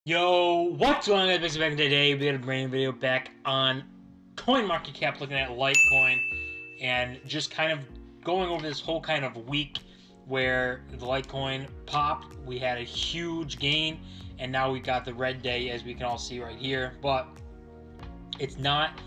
Yo, what's going on, guys? Back today, we got a brand new video back on CoinMarketCap, looking at Litecoin, and just kind of going over this whole kind of week where the Litecoin popped. We had a huge gain, and now we got the red day, as we can all see right here. But it's not,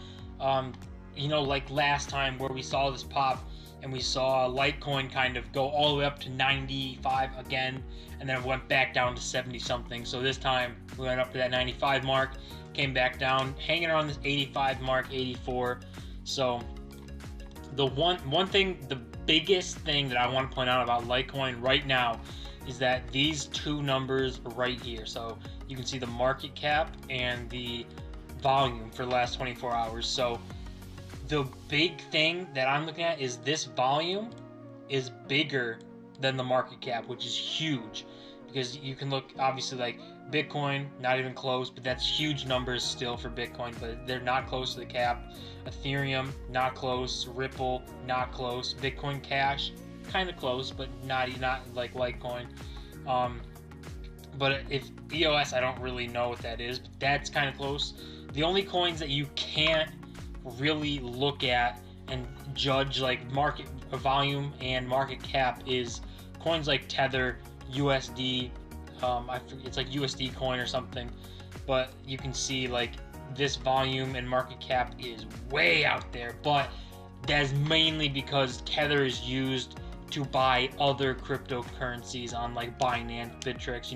like last time where we saw this pop and we saw Litecoin kind of go all the way up to 95 again, and then it went back down to 70 something. So this time we went up to that 95 mark, came back down, hanging around this 85 mark, 84. So the biggest thing that I want to point out about Litecoin right now is that these two numbers right here. So you can see the market cap and the volume for the last 24 hours. So the big thing that I'm looking at is this volume is bigger than the market cap, which is huge, because you can look, obviously, like Bitcoin, not even close, but that's huge numbers still for Bitcoin, but they're not close to the cap. Ethereum, not close. Ripple, not close. Bitcoin Cash, kind of close, but not like Litecoin. But if EOS, I don't really know what that is, but that's kind of close. The only coins that you can't really look at and judge like market volume and market cap is coins like Tether, USD. It's like USD coin or something, but you can see like this volume and market cap is way out there. But that's mainly because Tether is used to buy other cryptocurrencies on like Binance, Bittrex,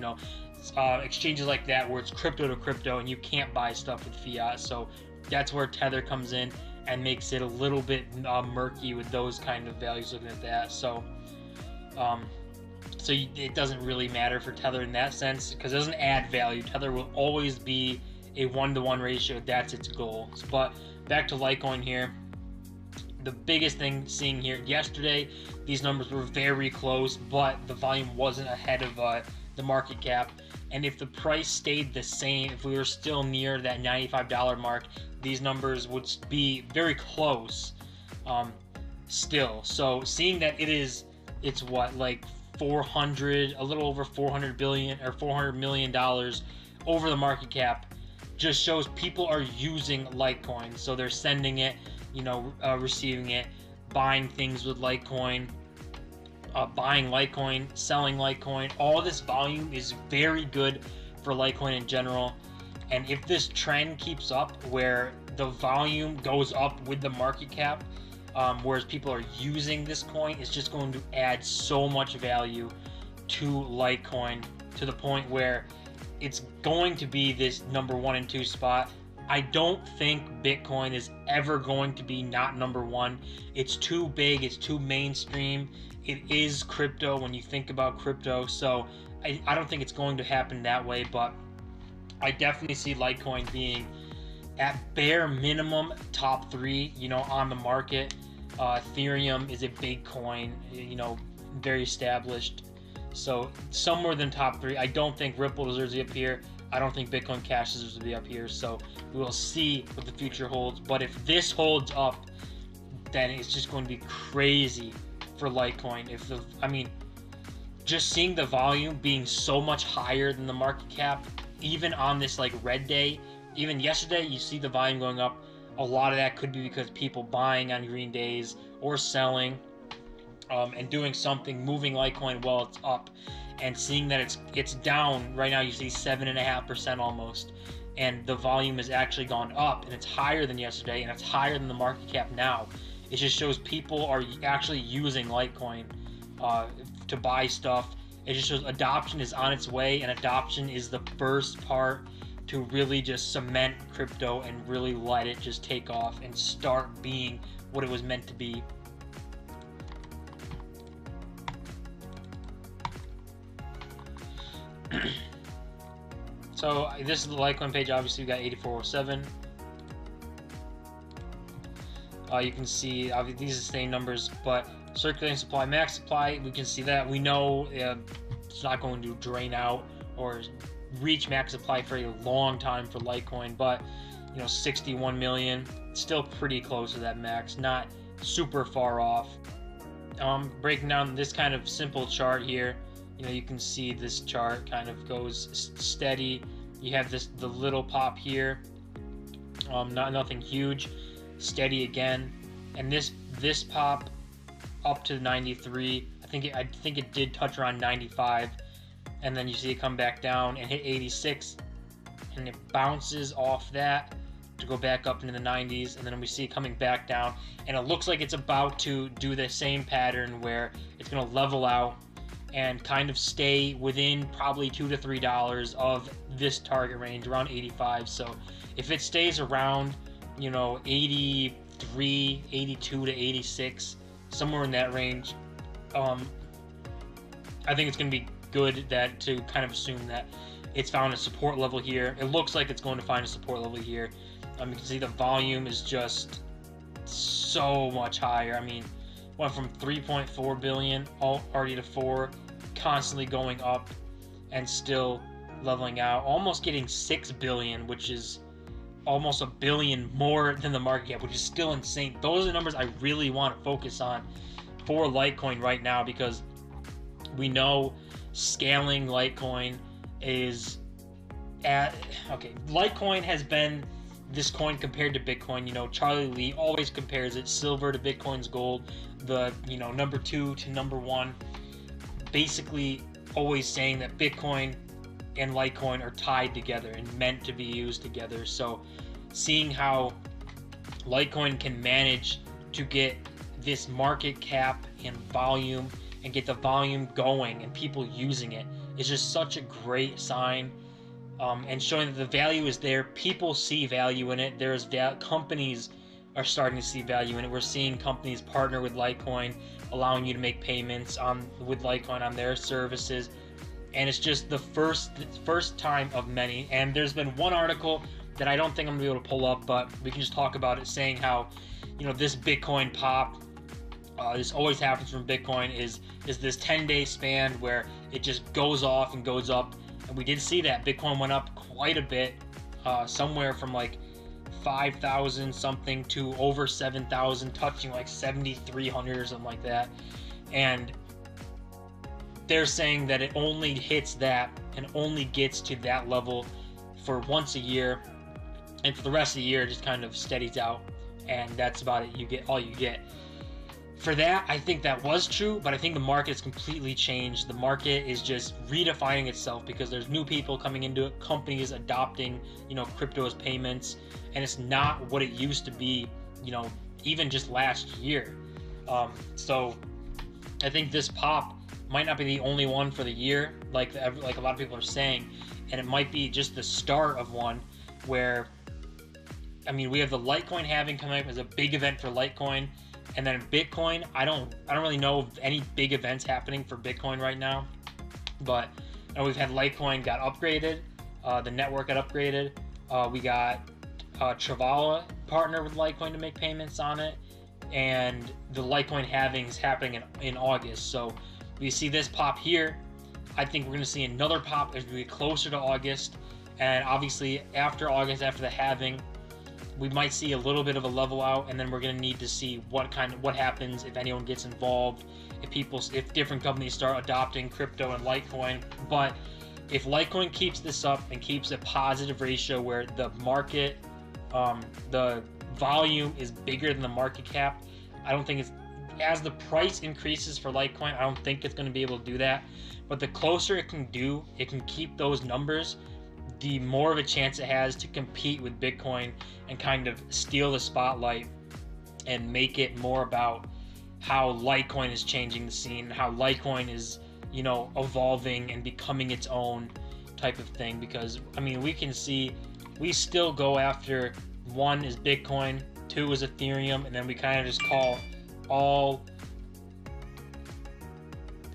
exchanges like that where it's crypto to crypto and you can't buy stuff with fiat. So that's where Tether comes in and makes it a little bit murky with those kind of values, looking at that. So it doesn't really matter for Tether in that sense, because it doesn't add value. Tether will always be a 1-to-1 ratio. That's its goal. But back to Litecoin here. The biggest thing seeing here, yesterday these numbers were very close, but the volume wasn't ahead of the market cap. And if the price stayed the same, if we were still near that $95 mark, these numbers would be very close still. So seeing that it's what, like 400, a little over 400 billion or $400 million over the market cap, just shows people are using Litecoin. So they're sending it, receiving it, buying things with Litecoin, buying Litecoin, selling Litecoin. All this volume is very good for Litecoin in general. And if this trend keeps up where the volume goes up with the market cap, whereas people are using this coin, it's just going to add so much value to Litecoin, to the point where it's going to be this number 1 and 2 spot. I don't think Bitcoin is ever going to be not number 1. It's too big, it's too mainstream. It is crypto when you think about crypto, so I don't think it's going to happen that way, but I definitely see Litecoin being at bare minimum top 3, on the market. Ethereum is a big coin, very established. So somewhere in top 3. I don't think Ripple deserves to be up here. I don't think Bitcoin Cash deserves to be up here. So we will see what the future holds. But if this holds up, then it's just going to be crazy for Litecoin. Just seeing the volume being so much higher than the market cap, even on this like red day, even yesterday, you see the volume going up. A lot of that could be because people buying on green days or selling, and doing something, moving Litecoin while it's up, and seeing that it's down right now. You see 7.5% almost, and the volume has actually gone up, and it's higher than yesterday, and it's higher than the market cap now. It just shows people are actually using Litecoin to buy stuff. It just shows adoption is on its way, and adoption is the first part to really just cement crypto and really let it just take off and start being what it was meant to be. So this is the Litecoin page. Obviously we got 8407. You can see these are the same numbers, but circulating supply, max supply, we can see that. We know it's not going to drain out or reach max supply for a long time for Litecoin, but 61 million, still pretty close to that max, not super far off. Breaking down this kind of simple chart here, you can see this chart kind of goes steady You have the little pop here, nothing huge, steady again, and this pop up to 93. I think it did touch around 95, and then you see it come back down and hit 86, and it bounces off that to go back up into the 90s, and then we see it coming back down, and it looks like it's about to do the same pattern where it's going to level out and kind of stay within probably $2 to $3 of this target range, around 85. So if it stays around, 83, 82 to 86, somewhere in that range, I think it's going to be good to kind of assume that it's found a support level here. It looks like it's going to find a support level here. You can see the volume is just so much higher. I mean, went from 3.4 billion already to 4, constantly going up and still leveling out, almost getting 6 billion, which is almost a billion more than the market cap, which is still insane. Those are the numbers I really want to focus on for Litecoin right now, because we know scaling Litecoin is Litecoin has been this coin compared to Bitcoin. Charlie Lee always compares it, silver to Bitcoin's gold, the number 2 to number 1, basically always saying that Bitcoin and Litecoin are tied together and meant to be used together. So seeing how Litecoin can manage to get this market cap and volume and get the volume going and people using it is just such a great sign, and showing that the value is there. People see value in it. Companies are starting to see value in it. We're seeing companies partner with Litecoin, allowing you to make payments with Litecoin on their services, and it's just the first time of many. And there's been one article that I don't think I'm gonna be able to pull up, but we can just talk about it, saying how this Bitcoin pop, this always happens from Bitcoin, is this 10-day span where it just goes off and goes up. And we did see that Bitcoin went up quite a bit, somewhere from like 5,000 something to over 7,000, touching like 7,300 or something like that. And they're saying that it only hits that and only gets to that level for once a year, and for the rest of the year it just kind of steadies out, and that's about it. You get all you get. For that, I think that was true, but I think the market has completely changed. The market is just redefining itself because there's new people coming into it, companies adopting, crypto as payments, and it's not what it used to be, even just last year. So I think this pop might not be the only one for the year, like a lot of people are saying, and it might be just the start of one where, we have the Litecoin halving coming up as a big event for Litecoin. And then Bitcoin, I don't really know of any big events happening for Bitcoin right now, but we've had Litecoin got upgraded, the network got upgraded, we got Travala partner with Litecoin to make payments on it, and the Litecoin halving is happening in August. So we see this pop here. I think we're going to see another pop as we get closer to August, and obviously after August, after the halving, we might see a little bit of a level out, and then we're going to need to see what happens if anyone gets involved, if different companies start adopting crypto and Litecoin. But if Litecoin keeps this up and keeps a positive ratio where the market, the volume is bigger than the market cap, I don't think as the price increases for Litecoin, I don't think it's going to be able to do that. But the closer it can keep those numbers, the more of a chance it has to compete with Bitcoin and kind of steal the spotlight and make it more about how Litecoin is changing the scene, how Litecoin is, evolving and becoming its own type of thing. Because, we can see we still go after, 1 is Bitcoin, 2 is Ethereum, and then we kind of just call all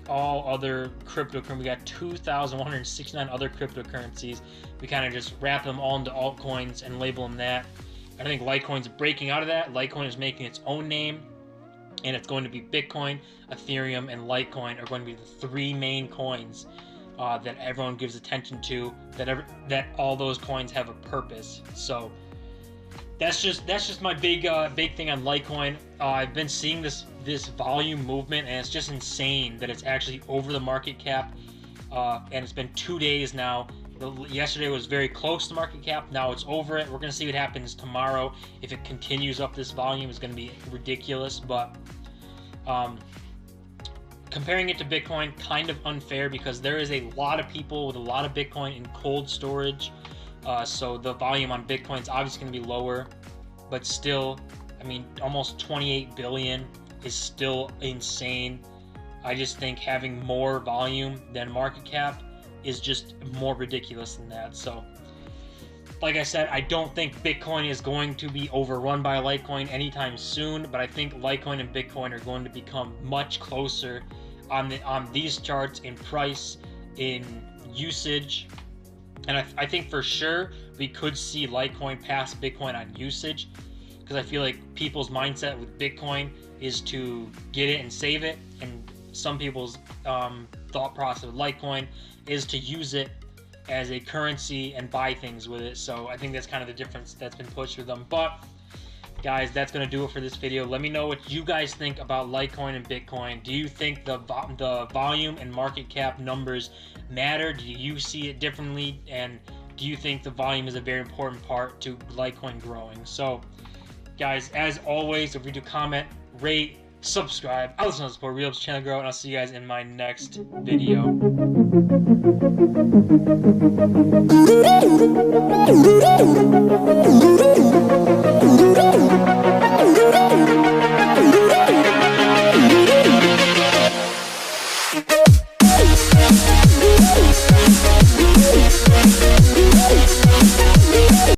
other cryptocurrencies. We got 2,169 other cryptocurrencies. We kind of just wrap them all into altcoins and label them that. I think Litecoin's breaking out of that. Litecoin is making its own name, and it's going to be Bitcoin, Ethereum, and Litecoin are going to be the 3 main coins that everyone gives attention to. That all those coins have a purpose. So that's just my big thing on Litecoin. I've been seeing this volume movement, and it's just insane that it's actually over the market cap. And it's been 2 days now Yesterday was very close to market cap. Now it's over it. We're going to see what happens tomorrow. If it continues up this volume, it's going to be ridiculous. But comparing it to Bitcoin, kind of unfair, because there is a lot of people with a lot of Bitcoin in cold storage. So the volume on Bitcoin is obviously going to be lower. But still, I mean, almost 28 billion is still insane. I just think having more volume than market cap is just more ridiculous than that. So, like I said, I don't think Bitcoin is going to be overrun by Litecoin anytime soon, but I think Litecoin and Bitcoin are going to become much closer on these charts in price, in usage, and I think for sure we could see Litecoin pass Bitcoin on usage, because I feel like people's mindset with Bitcoin is to get it and save it, and some people's thought process with Litecoin is to use it as a currency and buy things with it. So I think that's kind of the difference that's been pushed with them. But guys, that's going to do it for this video. Let me know what you guys think about Litecoin and Bitcoin. Do you think the volume and market cap numbers matter? Do you see it differently? And do you think the volume is a very important part to Litecoin growing? So guys, as always, if you do comment, rate, subscribe. I listen to support Real channel grow, and I'll see you guys in my next video.